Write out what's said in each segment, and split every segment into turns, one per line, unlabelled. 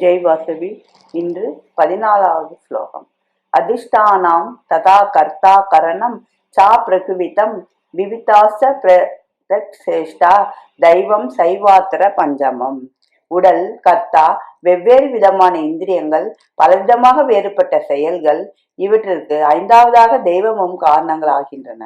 ஜெய் வாசவி. இன்று 14வது ஸ்லோகம். அதிஷ்டானாம் ததா கர்த்தா கரணம் சா பிரகுவிதம் விவிதாச பிரதக்ஷேஷ்டா தெய்வம் சைவாத்திர பஞ்சமம். உடல், கர்த்தா, வெவ்வேறு விதமான இந்திரியங்கள், பலவிதமாக வேறுபட்ட செயல்கள், இவற்றிற்கு ஐந்தாவதாக தெய்வமும் காரணங்கள் ஆகின்றன.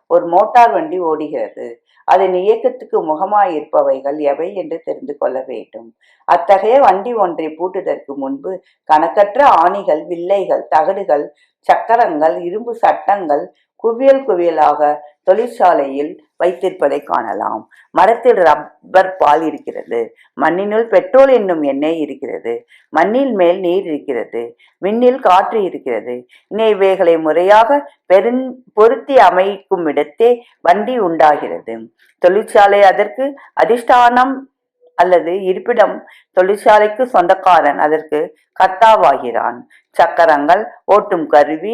ஒரு மோட்டார் வண்டி ஓடுகிறது. அதன் இயக்கத்துக்கு முகமாயிருப்பவைகள் எவை என்று தெரிந்து கொள்ள வேண்டும். அத்தகைய வண்டி ஒன்றை பூட்டுவதற்கு முன்பு கணக்கற்ற ஆணிகள், வில்லைகள், தகடுகள், சக்கரங்கள், இரும்பு சட்டங்கள் குவியல் குவியலாக தொழிற்சாலையில் வைத்திருப்பதை காணலாம். மரத்தில் ரப்பர் பால் இருக்கிறது. மண்ணினுள் பெட்ரோல் என்னும் எண்ணெய் இருக்கிறது. மண்ணில் மேல் நீர் இருக்கிறது. விண்ணில் காற்று இருக்கிறது. இவைகளை முறையாக பொருத்தி அமைக்கும் இடத்தே வண்டி உண்டாகிறது. தொழிற்சாலை அதற்கு அதிஷ்டானம் அல்லது இருப்பிடம். தொழிற்சாலைக்கு சொந்தக்காரன் அதற்கு கர்த்தாவாகிறான். சக்கரங்கள் ஓட்டும் கருவி,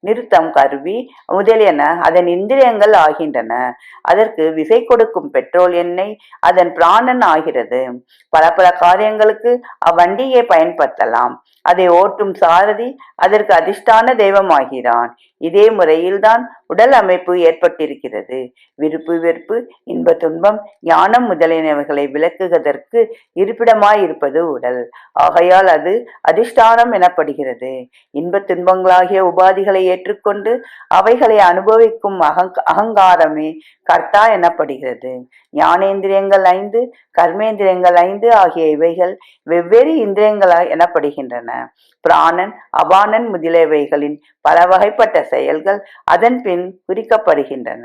நிறுத்தம் கருவி முதலியன அதன் இந்திரியங்கள் ஆகின்றன. அதற்கு விசை கொடுக்கும் பெட்ரோல் எண்ணெய் அதன் பிராணன் ஆகிறது. பல காரியங்களுக்கு அவ்வண்டியை பயன்படுத்தலாம். அதை ஓட்டும் சாரதி அதற்கு அதிஷ்டான தெய்வமாகிறான். இதே முறையில்தான் உடல் அமைப்பு ஏற்பட்டிருக்கிறது. விருப்பு வெறுப்பு, இன்ப துன்பம், ஞானம் முதலியவைகளை விளக்குவதற்கு இருப்பிடமாயிருப்பது உடல். ஆகையால் அது அதிஷ்டானம் எனப்படுகிறது. இன்ப துன்பங்களாகிய உபாதிகளை ஏற்றுக்கொண்டு அவைகளை அனுபவிக்கும் அகங்காரமே கர்த்தா எனப்படுகிறது. ஞானேந்திரியங்கள் 5, கர்மேந்திரியங்கள் 5 ஆகிய இவைகள் வெவ்வேறு இந்திரியங்கள் எனப்படுகின்றன. பிராணன், அபானன் முதலியவைகளின் பல வகைப்பட்ட செயல்கள் அதன் பின் குறிக்கப்படுகின்றன.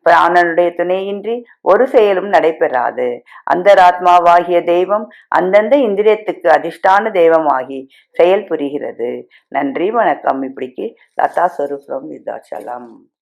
பிராணனுடைய துணையின்றி ஒரு செயலும் நடைபெறாது. அந்தராத்மாவாகிய தெய்வம் அந்தந்த இந்திரியத்துக்கு அதிஷ்டான தெய்வமாகி செயல் புரிகிறது. நன்றி, வணக்கம். இப்படிக்கு லதா ஸ்வரூப் விருத்தாச்சலம்.